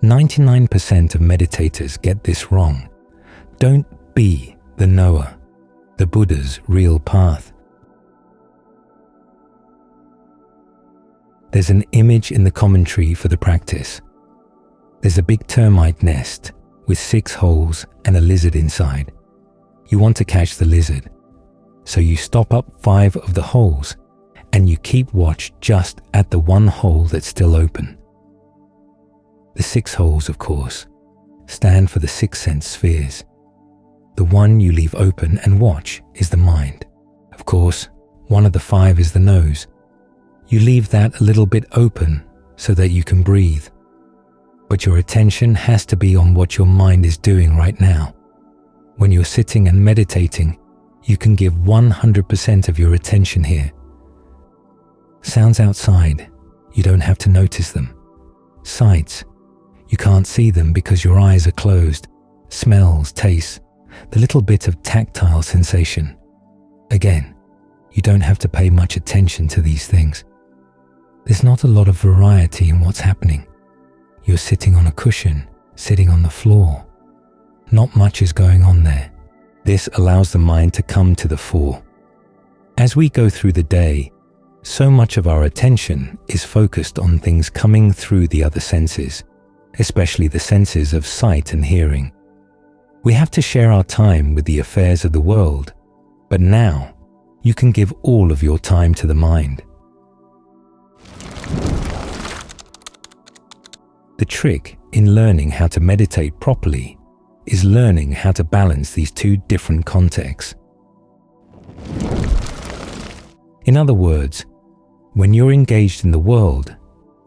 99% of meditators get this wrong. Don't be the knower, the Buddha's real path. There's an image in the commentary for the practice. There's a big termite nest with 6 holes and a lizard inside. You want to catch the lizard, so you stop up 5 of the holes and you keep watch just at the 1 hole that's still open. The 6 holes, of course, stand for the 6 sense spheres. The one you leave open and watch is the mind. Of course, one of the 5 is the nose. You leave that a little bit open so that you can breathe. But your attention has to be on what your mind is doing right now. When you're sitting and meditating, you can give 100% of your attention here. Sounds outside, you don't have to notice them. Sights, you can't see them because your eyes are closed. Smells, tastes, the little bit of tactile sensation. Again, you don't have to pay much attention to these things. There's not a lot of variety in what's happening. You're sitting on a cushion, sitting on the floor. Not much is going on there. This allows the mind to come to the fore. As we go through the day, so much of our attention is focused on things coming through the other senses, especially the senses of sight and hearing. We have to share our time with the affairs of the world, but now you can give all of your time to the mind. The trick in learning how to meditate properly is learning how to balance these 2 different contexts. In other words, when you're engaged in the world,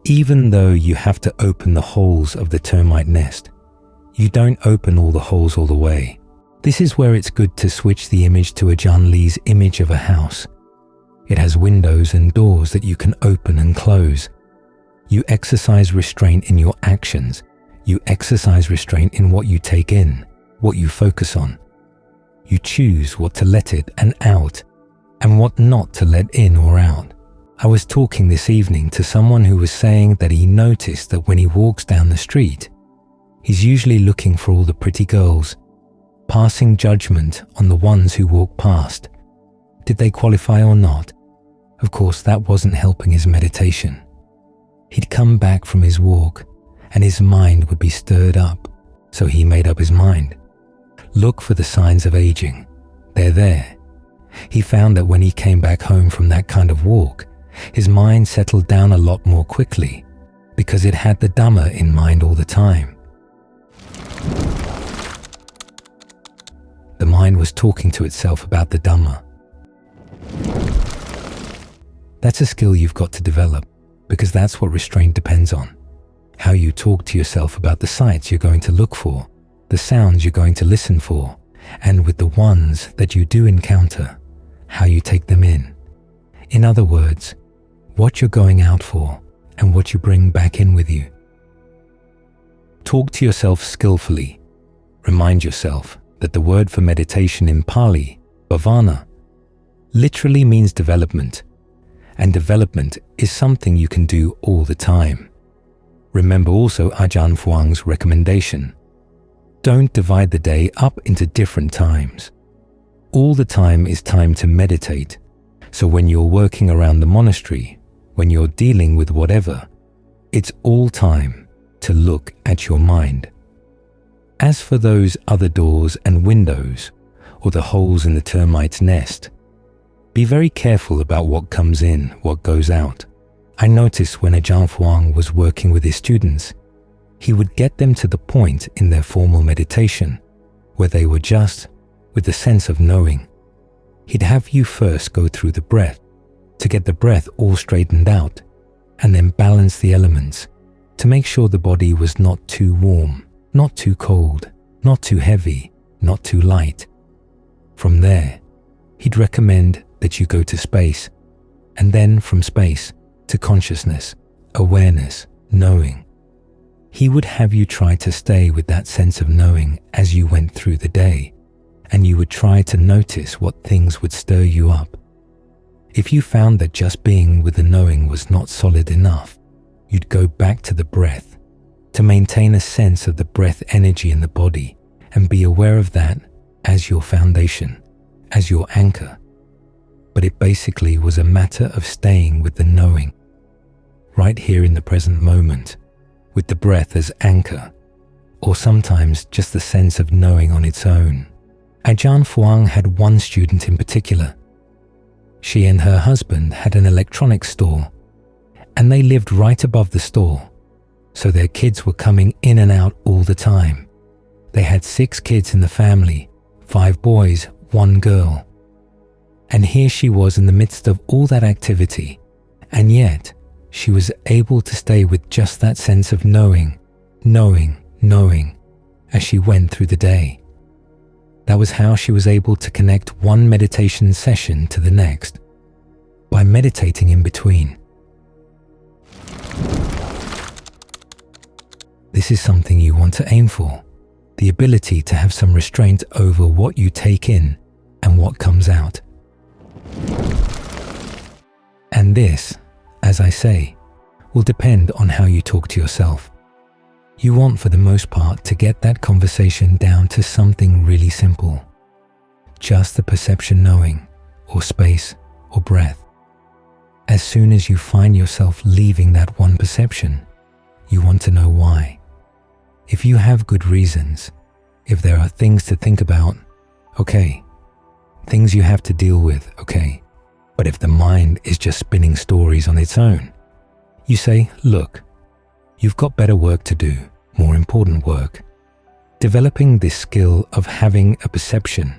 even though you have to open the holes of the termite nest, you don't open all the holes all the way. This is where it's good to switch the image to Ajaan Lee's image of a house. It has windows and doors that you can open and close. You exercise restraint in your actions. You exercise restraint in what you take in, what you focus on. You choose what to let in and out, and what not to let in or out. I was talking this evening to someone who was saying that he noticed that when he walks down the street, he's usually looking for all the pretty girls, passing judgment on the ones who walk past. Did they qualify or not? Of course, that wasn't helping his meditation. He'd come back from his walk, and his mind would be stirred up, so he made up his mind. Look for the signs of aging. They're there. He found that when he came back home from that kind of walk, his mind settled down a lot more quickly, because it had the Dhamma in mind all the time. The mind was talking to itself about the Dhamma. That's a skill you've got to develop, because that's what restraint depends on. How you talk to yourself about the sights you're going to look for, the sounds you're going to listen for, and with the ones that you do encounter, how you take them in. In other words, what you're going out for and what you bring back in with you. Talk to yourself skillfully. Remind yourself that the word for meditation in Pali, bhavana, literally means development, and development is something you can do all the time. Remember also Ajaan Fuang's recommendation. Don't divide the day up into different times. All the time is time to meditate, so when you're working around the monastery, when you're dealing with whatever, it's all time to look at your mind. As for those other doors and windows, or the holes in the termite's nest, be very careful about what comes in, what goes out. I noticed when Ajaan Fuang was working with his students, he would get them to the point in their formal meditation where they were just with the sense of knowing. He'd have you first go through the breath to get the breath all straightened out, and then balance the elements to make sure the body was not too warm, not too cold, not too heavy, not too light. From there, he'd recommend that you go to space, and then from space to consciousness, awareness, knowing. He would have you try to stay with that sense of knowing as you went through the day, and you would try to notice what things would stir you up. If you found that just being with the knowing was not solid enough, you'd go back to the breath to maintain a sense of the breath energy in the body and be aware of that as your foundation, as your anchor. But it basically was a matter of staying with the knowing, right here in the present moment, with the breath as anchor, or sometimes just the sense of knowing on its own. Ajaan Fuang had one student in particular. She and her husband had an electronics store, and they lived right above the store, so their kids were coming in and out all the time. They had 6 kids in the family, 5 boys, 1 girl. And here she was in the midst of all that activity, and yet she was able to stay with just that sense of knowing, as she went through the day. That was how she was able to connect one meditation session to the next, by meditating in between. This is something you want to aim for, the ability to have some restraint over what you take in and what comes out. And this, as I say, will depend on how you talk to yourself. You want, for the most part, to get that conversation down to something really simple. Just the perception knowing, or space, or breath. As soon as you find yourself leaving that one perception, you want to know why. If you have good reasons, if there are things to think about, okay. Things you have to deal with, okay. But if the mind is just spinning stories on its own, you say, look, you've got better work to do, more important work. Developing this skill of having a perception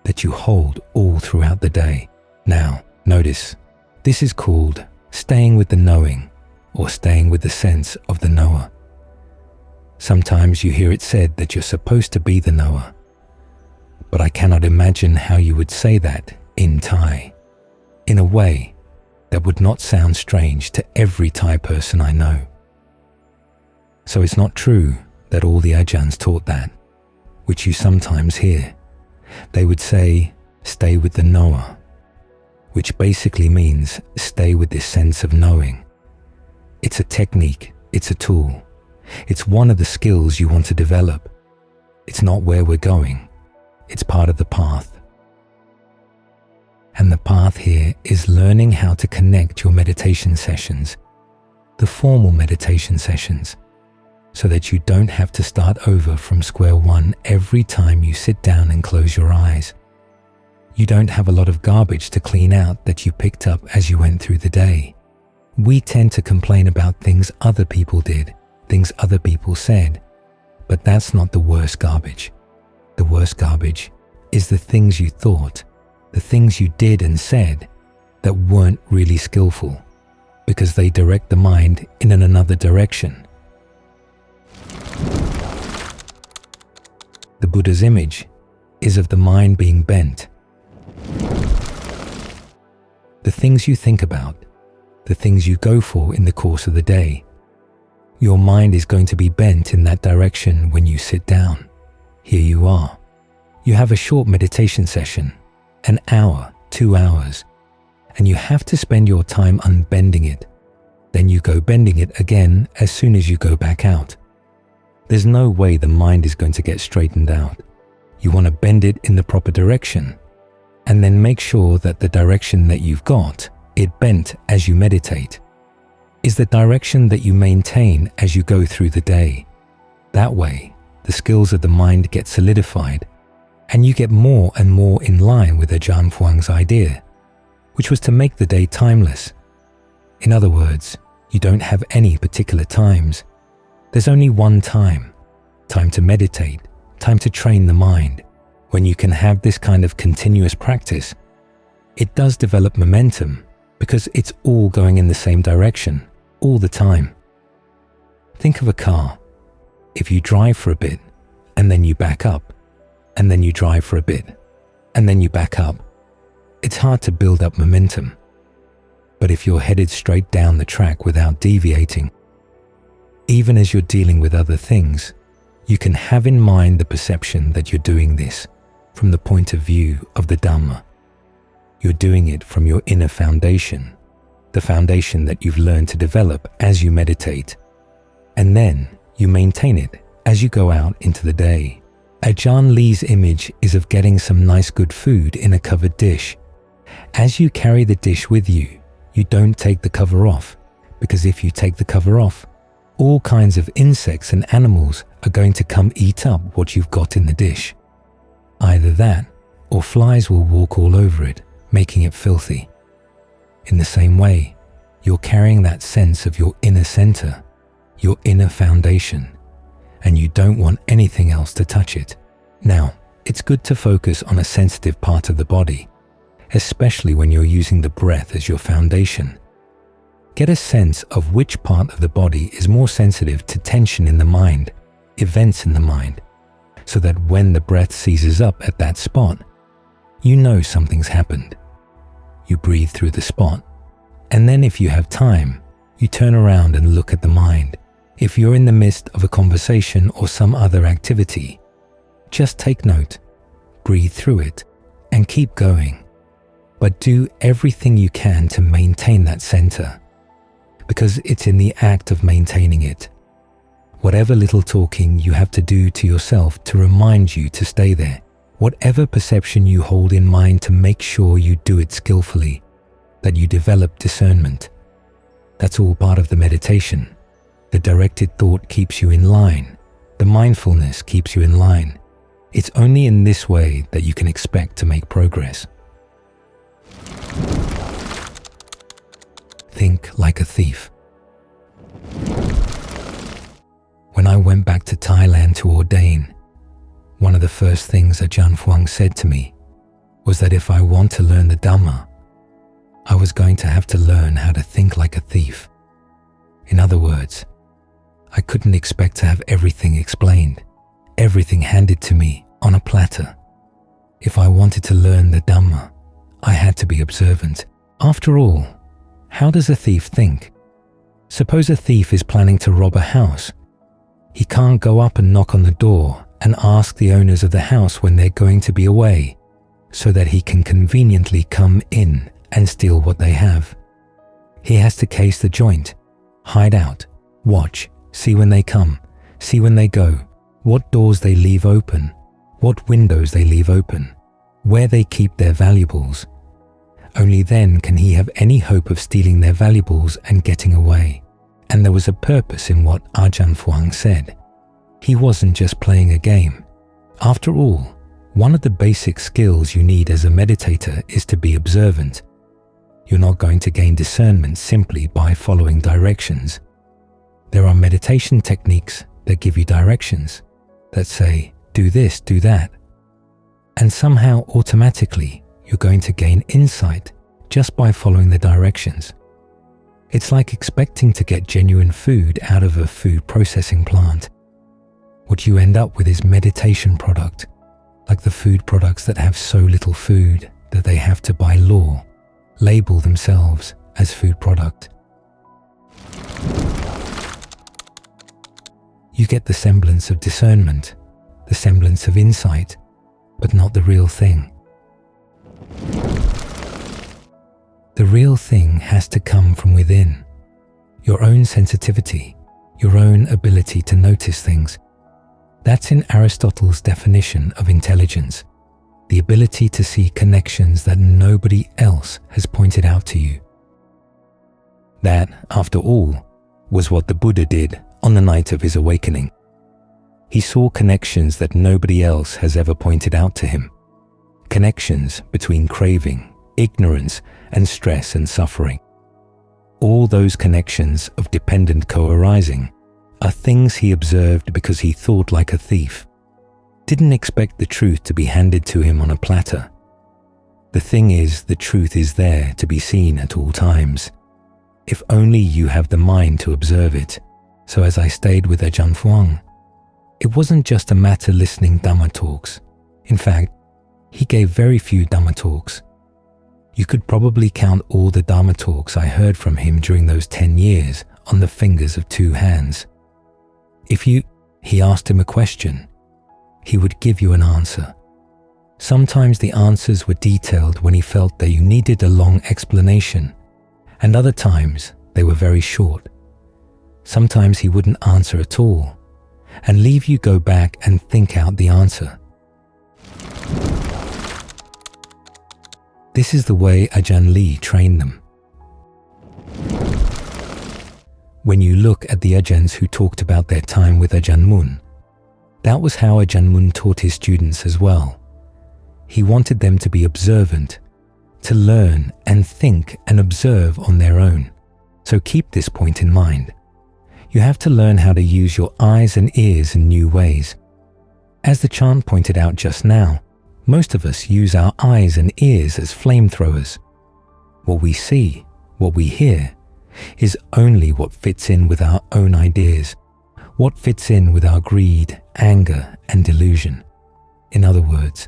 that you hold all throughout the day. Now, notice, this is called staying with the knowing, or staying with the sense of the knower. Sometimes you hear it said that you're supposed to be the knower, but I cannot imagine how you would say that in Thai, in a way that would not sound strange to every Thai person I know. So it's not true that all the Ajahns taught that, which you sometimes hear. They would say, stay with the knower, which basically means stay with this sense of knowing. It's a technique, it's a tool. It's one of the skills you want to develop. It's not where we're going. It's part of the path. And the path here is learning how to connect your meditation sessions, the formal meditation sessions, so that you don't have to start over from square one every time you sit down and close your eyes. You don't have a lot of garbage to clean out that you picked up as you went through the day. We tend to complain about things other people did, things other people said, but that's not the worst garbage. The worst garbage is the things you thought, the things you did and said that weren't really skillful, because they direct the mind in another direction. The Buddha's image is of the mind being bent. The things you think about, the things you go for in the course of the day, your mind is going to be bent in that direction when you sit down. Here you are. You have a short meditation session, an hour, 2 hours, and you have to spend your time unbending it. Then you go bending it again as soon as you go back out. There's no way the mind is going to get straightened out. You want to bend it in the proper direction, and then make sure that the direction that you've got, it bent as you meditate, is the direction that you maintain as you go through the day. That way, the skills of the mind get solidified, and you get more and more in line with Ajaan Fuang's idea, which was to make the day timeless. In other words, you don't have any particular times. There's only one time to meditate, time to train the mind. When you can have this kind of continuous practice, it does develop momentum because it's all going in the same direction all the time. Think of a car. If you drive for a bit and then you back up, and then you drive for a bit and then you back up, it's hard to build up momentum. But if you're headed straight down the track without deviating, even as you're dealing with other things, you can have in mind the perception that you're doing this from the point of view of the Dhamma. You're doing it from your inner foundation, the foundation that you've learned to develop as you meditate. And then You maintain it as you go out into the day. Ajaan Lee's image is of getting some nice good food in a covered dish. As you carry the dish with you, you don't take the cover off, because if you take the cover off, all kinds of insects and animals are going to come eat up what you've got in the dish. Either that, or flies will walk all over it, making it filthy. In the same way, you're carrying that sense of your inner center, your inner foundation, and you don't want anything else to touch it. Now, it's good to focus on a sensitive part of the body, especially when you're using the breath as your foundation. Get a sense of which part of the body is more sensitive to tension in the mind, events in the mind, so that when the breath seizes up at that spot, you know something's happened. You breathe through the spot, and then if you have time, you turn around and look at the mind. If you're in the midst of a conversation or some other activity, just take note, breathe through it, and keep going. But do everything you can to maintain that center, because it's in the act of maintaining it. Whatever little talking you have to do to yourself to remind you to stay there, whatever perception you hold in mind to make sure you do it skillfully, that you develop discernment, that's all part of the meditation. The directed thought keeps you in line. The mindfulness keeps you in line. It's only in this way that you can expect to make progress. Think like a thief. When I went back to Thailand to ordain, one of the first things Ajaan Fuang said to me was that if I want to learn the Dhamma, I was going to have to learn how to think like a thief. In other words, I couldn't expect to have everything explained, everything handed to me on a platter. If I wanted to learn the Dhamma, I had to be observant. After all, how does a thief think? Suppose a thief is planning to rob a house. He can't go up and knock on the door and ask the owners of the house when they're going to be away, so that he can conveniently come in and steal what they have. He has to case the joint, hide out, watch, see when they come, see when they go, what doors they leave open, what windows they leave open, where they keep their valuables. Only then can he have any hope of stealing their valuables and getting away. And there was a purpose in what Ajaan Fuang said. He wasn't just playing a game. After all, one of the basic skills you need as a meditator is to be observant. You're not going to gain discernment simply by following directions. There are meditation techniques that give you directions, that say, do this, do that. And somehow automatically, you're going to gain insight just by following the directions. It's like expecting to get genuine food out of a food processing plant. What you end up with is meditation product, like the food products that have so little food that they have to, by law, label themselves as food product. You get the semblance of discernment, the semblance of insight, but not the real thing. The real thing has to come from within. Your own sensitivity, your own ability to notice things. That's in Aristotle's definition of intelligence, the ability to see connections that nobody else has pointed out to you. That, after all, was what the Buddha did on the night of his awakening. He saw connections that nobody else has ever pointed out to him. Connections between craving, ignorance, and stress and suffering. All those connections of dependent co-arising are things he observed because he thought like a thief, didn't expect the truth to be handed to him on a platter. The thing is, the truth is there to be seen at all times, if only you have the mind to observe it. So as I stayed with Ajaan Fuang, it wasn't just a matter listening Dhamma talks. In fact, he gave very few Dhamma talks. You could probably count all the Dhamma talks I heard from him during those 10 years on the fingers of 2 hands. He asked him a question, he would give you an answer. Sometimes the answers were detailed when he felt that you needed a long explanation, and other times they were very short. Sometimes he wouldn't answer at all, and leave you go back and think out the answer. This is the way Ajaan Lee trained them. When you look at the Ajaans who talked about their time with Ajaan Mun, that was how Ajaan Mun taught his students as well. He wanted them to be observant, to learn and think and observe on their own. So keep this point in mind. You have to learn how to use your eyes and ears in new ways. As the chant pointed out just now, most of us use our eyes and ears as flamethrowers. What we see, what we hear, is only what fits in with our own ideas, what fits in with our greed, anger, and delusion. In other words,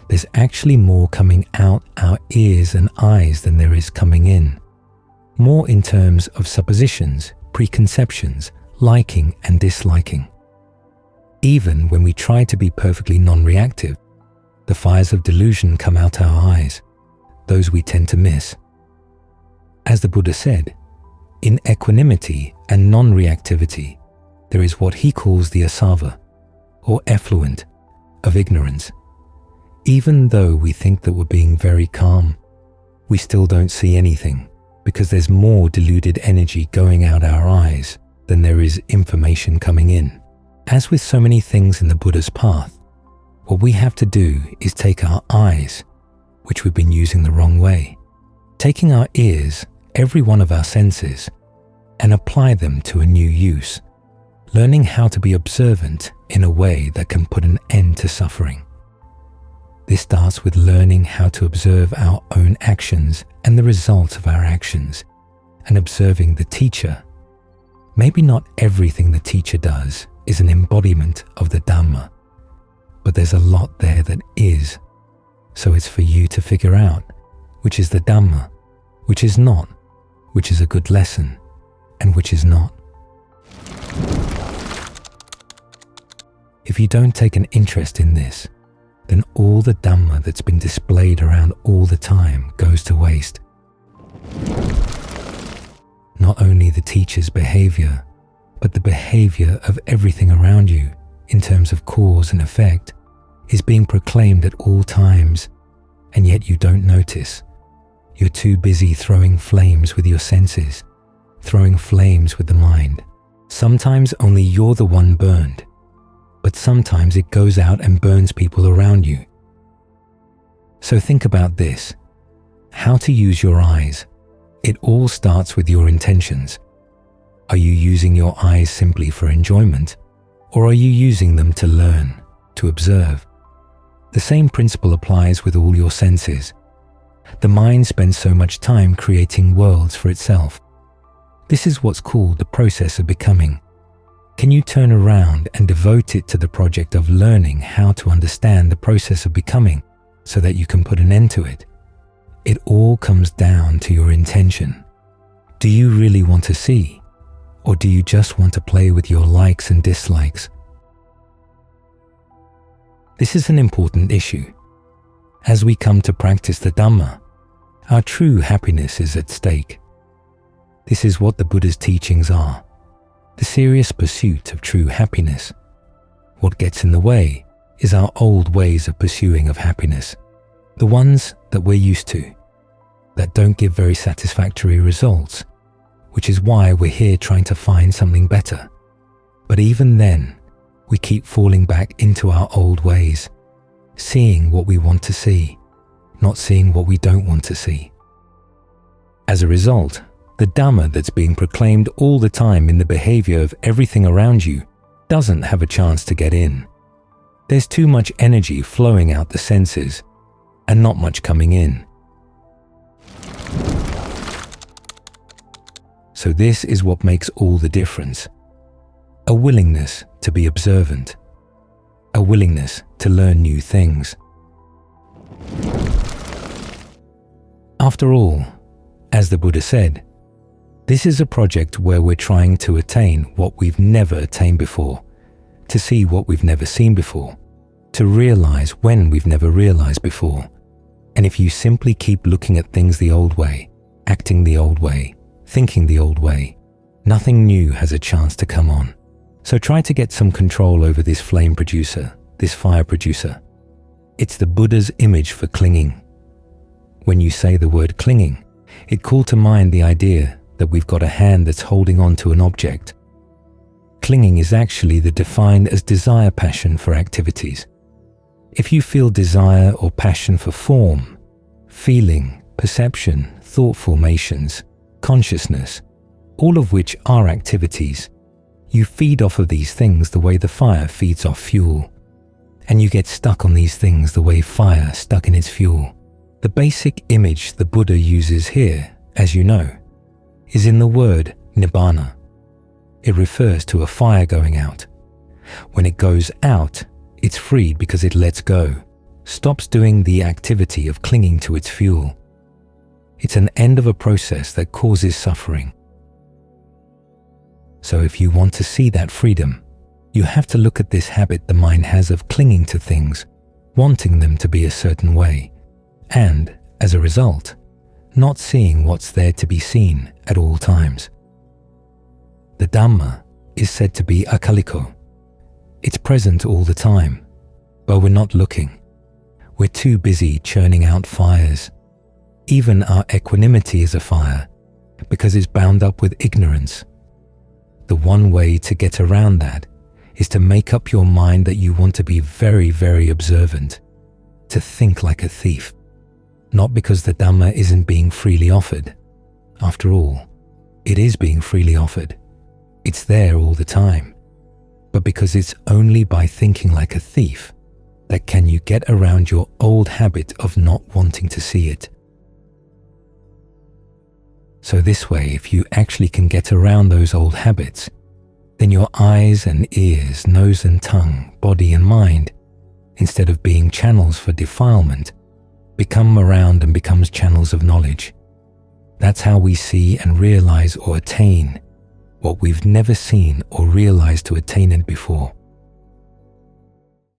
there's actually more coming out our ears and eyes than there is coming in. More in terms of suppositions, preconceptions, liking and disliking. Even when we try to be perfectly non-reactive, the fires of delusion come out our eyes, those we tend to miss. As the Buddha said, in equanimity and non-reactivity, there is what he calls the asava, or effluent, of ignorance. Even though we think that we're being very calm, we still don't see anything because there's more deluded energy going out our eyes than there is information coming in. As with so many things in the Buddha's path, what we have to do is take our eyes, which we've been using the wrong way, taking our ears, every one of our senses, and apply them to a new use, learning how to be observant in a way that can put an end to suffering. This starts with learning how to observe our own actions and the results of our actions, and observing the teacher. Maybe not everything the teacher does is an embodiment of the Dhamma, but there's a lot there that is. So it's for you to figure out which is the Dhamma, which is not, which is a good lesson, and which is not. If you don't take an interest in this, then all the Dhamma that's been displayed around all the time goes to waste. Not only the teacher's behavior, but the behavior of everything around you in terms of cause and effect is being proclaimed at all times, and yet you don't notice. You're too busy throwing flames with your senses, throwing flames with the mind. Sometimes only you're the one burned, but sometimes it goes out and burns people around you. So think about this. How to use your eyes. It all starts with your intentions. Are you using your eyes simply for enjoyment, or are you using them to learn, to observe? The same principle applies with all your senses. The mind spends so much time creating worlds for itself. This is what's called the process of becoming. Can you turn around and devote it to the project of learning how to understand the process of becoming so that you can put an end to it? It all comes down to your intention. Do you really want to see, or do you just want to play with your likes and dislikes? This is an important issue. As we come to practice the Dhamma, our true happiness is at stake. This is what the Buddha's teachings are, the serious pursuit of true happiness. What gets in the way is our old ways of pursuing of happiness, the ones that we're used to, that don't give very satisfactory results, which is why we're here trying to find something better. But even then, we keep falling back into our old ways, seeing what we want to see, not seeing what we don't want to see. As a result, the Dhamma that's being proclaimed all the time in the behavior of everything around you doesn't have a chance to get in. There's too much energy flowing out the senses and not much coming in. So this is what makes all the difference. A willingness to be observant. A willingness to learn new things. After all, as the Buddha said, this is a project where we're trying to attain what we've never attained before, to see what we've never seen before, to realize when we've never realized before. And if you simply keep looking at things the old way, acting the old way, thinking the old way, nothing new has a chance to come on. So try to get some control over this flame producer, this fire producer. It's the Buddha's image for clinging. When you say the word clinging, it called to mind the idea that we've got a hand that's holding on to an object. Clinging is actually the defined as desire passion for activities. If you feel desire or passion for form, feeling, perception, thought formations, consciousness, all of which are activities, you feed off of these things the way the fire feeds off fuel. And you get stuck on these things the way fire stuck in its fuel. The basic image the Buddha uses here, as you know, is in the word Nibbana. It refers to a fire going out. When it goes out, it's freed because it lets go, stops doing the activity of clinging to its fuel. It's an end of a process that causes suffering. So if you want to see that freedom, you have to look at this habit the mind has of clinging to things, wanting them to be a certain way, and, as a result, not seeing what's there to be seen at all times. The Dhamma is said to be akaliko. It's present all the time, but we're not looking. We're too busy churning out fires. Even our equanimity is a fire, because it's bound up with ignorance. The one way to get around that is to make up your mind that you want to be very, very observant, to think like a thief, not because the Dhamma isn't being freely offered. After all, it is being freely offered. It's there all the time, but because it's only by thinking like a thief that can you get around your old habit of not wanting to see it. So this way, if you actually can get around those old habits, then your eyes and ears, nose and tongue, body and mind, instead of being channels for defilement, become around and becomes channels of knowledge. That's how we see and realize or attain what we've never seen or realized to attain it before.